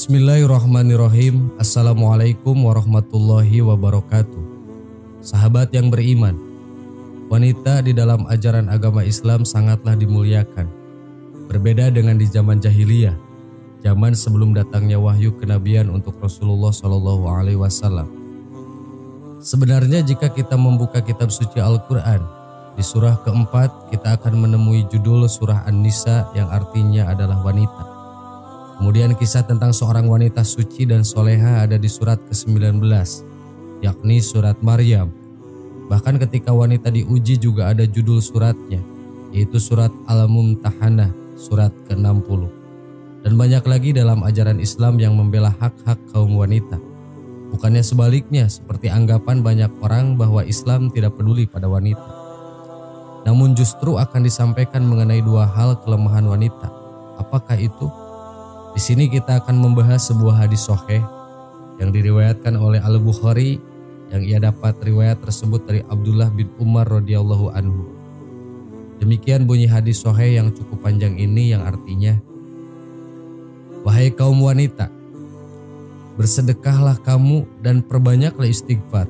Bismillahirrahmanirrahim. Assalamualaikum warahmatullahi wabarakatuh. Sahabat yang beriman, wanita di dalam ajaran agama Islam sangatlah dimuliakan. Berbeda dengan di zaman jahiliyah, zaman sebelum datangnya wahyu kenabian untuk Rasulullah SAW. Sebenarnya jika kita membuka kitab suci Al-Quran, di surah keempat kita akan menemui judul surah An-Nisa yang artinya adalah wanita. Kemudian kisah tentang seorang wanita suci dan soleha ada di surat ke-19, yakni surat Maryam. Bahkan ketika wanita diuji juga ada judul suratnya, yaitu surat Al-Mumtahanah, surat ke-60. Dan banyak lagi dalam ajaran Islam yang membela hak-hak kaum wanita. Bukannya sebaliknya, seperti anggapan banyak orang bahwa Islam tidak peduli pada wanita. Namun justru akan disampaikan mengenai dua hal kelemahan wanita. Apakah itu? Di sini kita akan membahas sebuah hadis sahih yang diriwayatkan oleh Al-Bukhari, yang ia dapat riwayat tersebut dari Abdullah bin Umar radhiyallahu anhu. Demikian bunyi hadis sahih yang cukup panjang ini, yang artinya, "Wahai kaum wanita, bersedekahlah kamu dan perbanyaklah istighfar,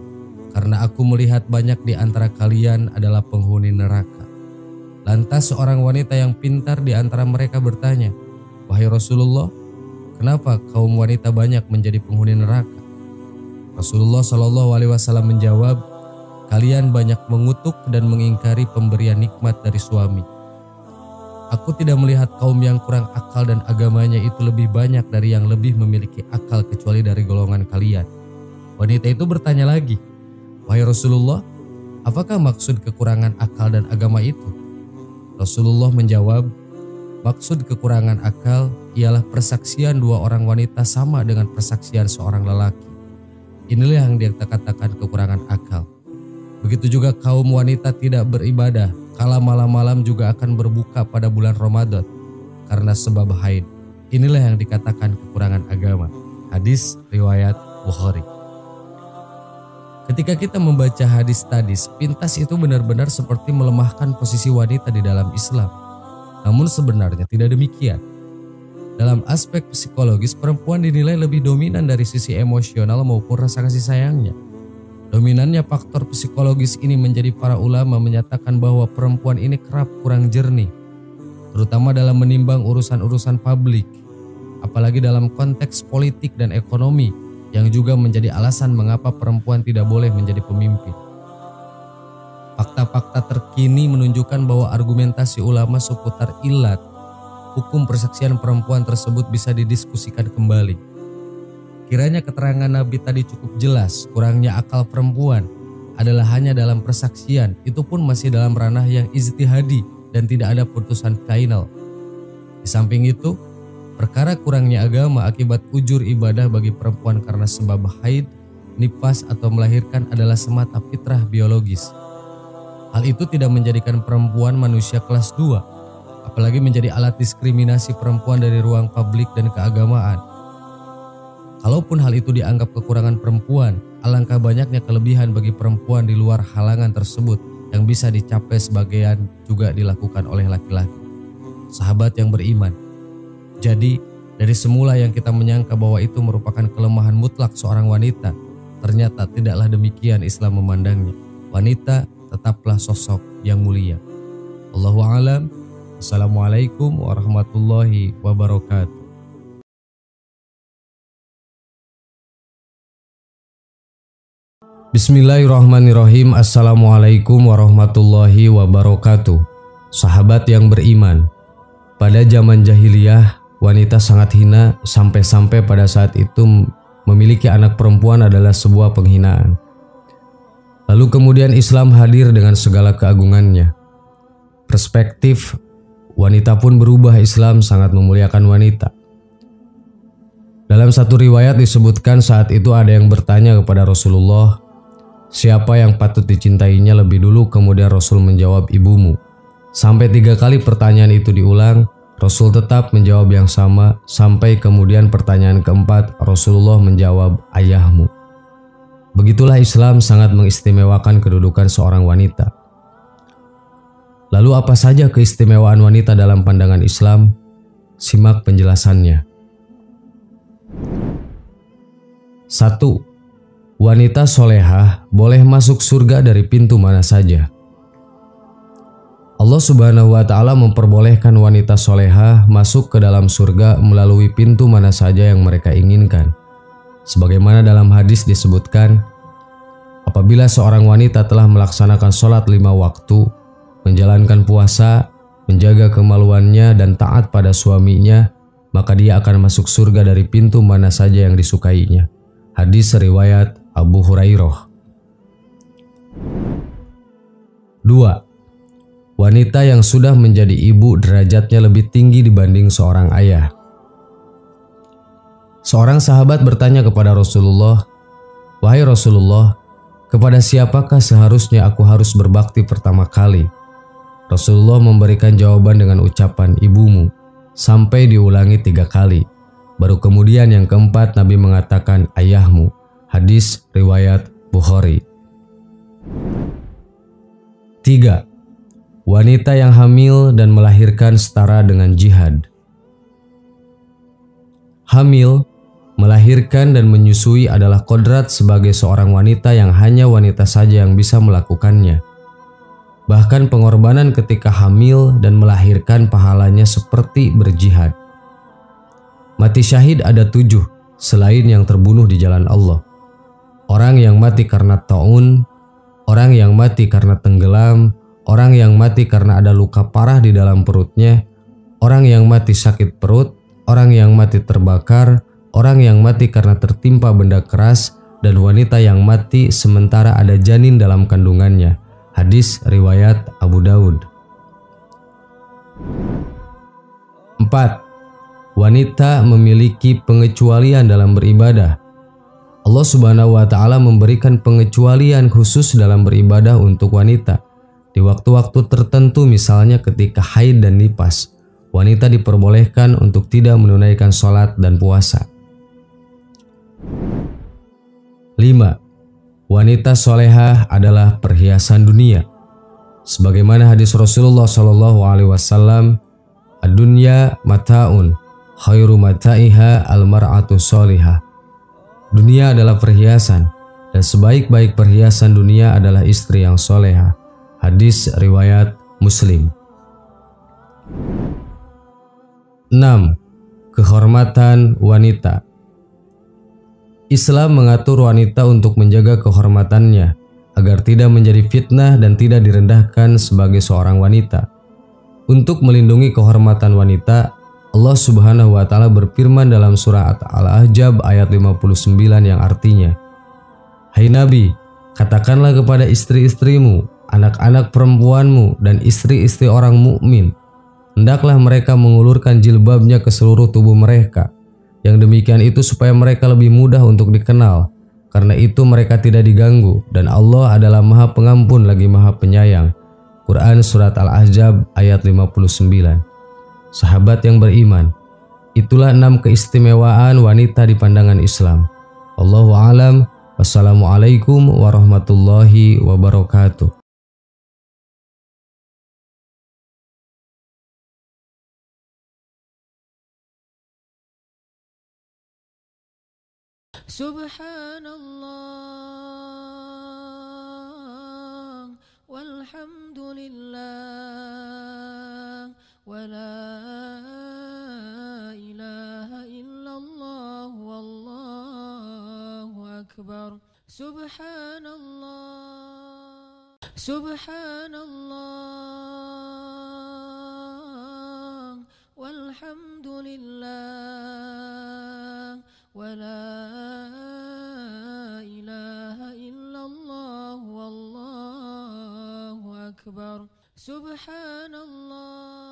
karena aku melihat banyak di antara kalian adalah penghuni neraka." Lantas seorang wanita yang pintar di antara mereka bertanya, "Wahai Rasulullah, kenapa kaum wanita banyak menjadi penghuni neraka?" Rasulullah SAW menjawab, "Kalian banyak mengutuk dan mengingkari pemberian nikmat dari suami. Aku tidak melihat kaum yang kurang akal dan agamanya itu lebih banyak dari yang lebih memiliki akal kecuali dari golongan kalian." Wanita itu bertanya lagi, "Wahai Rasulullah, apakah maksud kekurangan akal dan agama itu?" Rasulullah menjawab, "Maksud kekurangan akal ialah persaksian dua orang wanita sama dengan persaksian seorang lelaki. Inilah yang dia katakan kekurangan akal. Begitu juga kaum wanita tidak beribadah, kala malam-malam juga akan berbuka pada bulan Ramadan karena sebab haid. Inilah yang dikatakan kekurangan agama." Hadis riwayat Bukhari. Ketika kita membaca hadis tadi, sepintas itu benar-benar seperti melemahkan posisi wanita di dalam Islam. Namun sebenarnya tidak demikian. Dalam aspek psikologis, perempuan dinilai lebih dominan dari sisi emosional maupun rasa kasih sayangnya. Dominannya faktor psikologis ini menjadi para ulama menyatakan bahwa perempuan ini kerap kurang jernih, terutama dalam menimbang urusan-urusan publik, apalagi dalam konteks politik dan ekonomi, yang juga menjadi alasan mengapa perempuan tidak boleh menjadi pemimpin. Fakta-fakta terkini menunjukkan bahwa argumentasi ulama seputar ilat hukum persaksian perempuan tersebut bisa didiskusikan kembali. Kiranya keterangan Nabi tadi cukup jelas, kurangnya akal perempuan adalah hanya dalam persaksian, itu pun masih dalam ranah yang ijtihadi dan tidak ada putusan final. Di samping itu, perkara kurangnya agama akibat ujur ibadah bagi perempuan karena sebab haid, nifas atau melahirkan adalah semata fitrah biologis. Hal itu tidak menjadikan perempuan manusia kelas 2, apalagi menjadi alat diskriminasi perempuan dari ruang publik dan keagamaan. Kalaupun hal itu dianggap kekurangan perempuan, alangkah banyaknya kelebihan bagi perempuan di luar halangan tersebut yang bisa dicapai sebagian juga dilakukan oleh laki-laki. Sahabat yang beriman, jadi dari semula yang kita menyangka bahwa itu merupakan kelemahan mutlak seorang wanita, ternyata tidaklah demikian Islam memandangnya. Wanita tetaplah sosok yang mulia. Allahu a'lam. Assalamualaikum warahmatullahi wabarakatuh. Bismillahirrahmanirrahim. Assalamualaikum warahmatullahi wabarakatuh. Sahabat yang beriman, pada zaman jahiliyah, wanita sangat hina sampai-sampai pada saat itu memiliki anak perempuan adalah sebuah penghinaan. Lalu kemudian Islam hadir dengan segala keagungannya. Perspektif wanita pun berubah. Islam sangat memuliakan wanita. Dalam satu riwayat disebutkan saat itu ada yang bertanya kepada Rasulullah, siapa yang patut dicintainya lebih dulu? Kemudian Rasul menjawab, ibumu. Sampai 3 kali pertanyaan itu diulang, Rasul tetap menjawab yang sama, sampai kemudian pertanyaan keempat Rasulullah menjawab, ayahmu. Begitulah Islam sangat mengistimewakan kedudukan seorang wanita. Lalu apa saja keistimewaan wanita dalam pandangan Islam? Simak penjelasannya. 1. Wanita solehah boleh masuk surga dari pintu mana saja. Allah Subhanahu wa Ta'ala memperbolehkan wanita solehah masuk ke dalam surga melalui pintu mana saja yang mereka inginkan. Sebagaimana dalam hadis disebutkan, apabila seorang wanita telah melaksanakan sholat 5 waktu, menjalankan puasa, menjaga kemaluannya dan taat pada suaminya, maka dia akan masuk surga dari pintu mana saja yang disukainya. Hadis riwayat Abu Hurairah. 2. Wanita yang sudah menjadi ibu derajatnya lebih tinggi dibanding seorang ayah. Seorang sahabat bertanya kepada Rasulullah, "Wahai Rasulullah, kepada siapakah seharusnya aku harus berbakti pertama kali?" Rasulullah memberikan jawaban dengan ucapan ibumu, sampai diulangi 3 kali. Baru kemudian yang keempat Nabi mengatakan ayahmu. Hadis riwayat Bukhari. 3. Wanita yang hamil dan melahirkan setara dengan jihad. Hamil, melahirkan dan menyusui adalah kodrat sebagai seorang wanita yang hanya wanita saja yang bisa melakukannya. Bahkan pengorbanan ketika hamil dan melahirkan pahalanya seperti berjihad. Mati syahid ada 7 selain yang terbunuh di jalan Allah. Orang yang mati karena taun, orang yang mati karena tenggelam, orang yang mati karena ada luka parah di dalam perutnya, orang yang mati sakit perut, orang yang mati terbakar, orang yang mati karena tertimpa benda keras, dan wanita yang mati sementara ada janin dalam kandungannya. Hadis riwayat Abu Daud. 4. Wanita memiliki pengecualian dalam beribadah. Allah Subhanahu wa Ta'ala memberikan pengecualian khusus dalam beribadah untuk wanita. Di waktu-waktu tertentu, misalnya ketika haid dan nifas, wanita diperbolehkan untuk tidak menunaikan sholat dan puasa. 5. Wanita solehah adalah perhiasan dunia. Sebagaimana hadis Rasulullah SAW, "Ad-dunya mata'un, khairu mata'iha al-mar'atu solihah." Dunia adalah perhiasan, dan sebaik-baik perhiasan dunia adalah istri yang solehah. Hadis riwayat Muslim. 6. Kehormatan wanita. Islam mengatur wanita untuk menjaga kehormatannya, agar tidak menjadi fitnah dan tidak direndahkan sebagai seorang wanita. Untuk melindungi kehormatan wanita, Allah Subhanahu wa Ta'ala berfirman dalam surah Al-Ahzab ayat 59 yang artinya, "Hai Nabi, katakanlah kepada istri-istrimu, anak-anak perempuanmu, dan istri-istri orang mukmin, hendaklah mereka mengulurkan jilbabnya ke seluruh tubuh mereka. Yang demikian itu supaya mereka lebih mudah untuk dikenal, karena itu mereka tidak diganggu, dan Allah adalah Maha Pengampun lagi Maha Penyayang." Quran Surat Al-Ahzab ayat 59. Sahabat yang beriman, itulah 6 keistimewaan wanita di pandangan Islam. Wallahu a'lam. Wassalamualaikum warahmatullahi wabarakatuh. Subhanallah walhamdulillah wala ilaha illallah wallahu akbar. Subhanallah walhamdulillah wala ilaha illallah wallahu akbar. Subhanallah.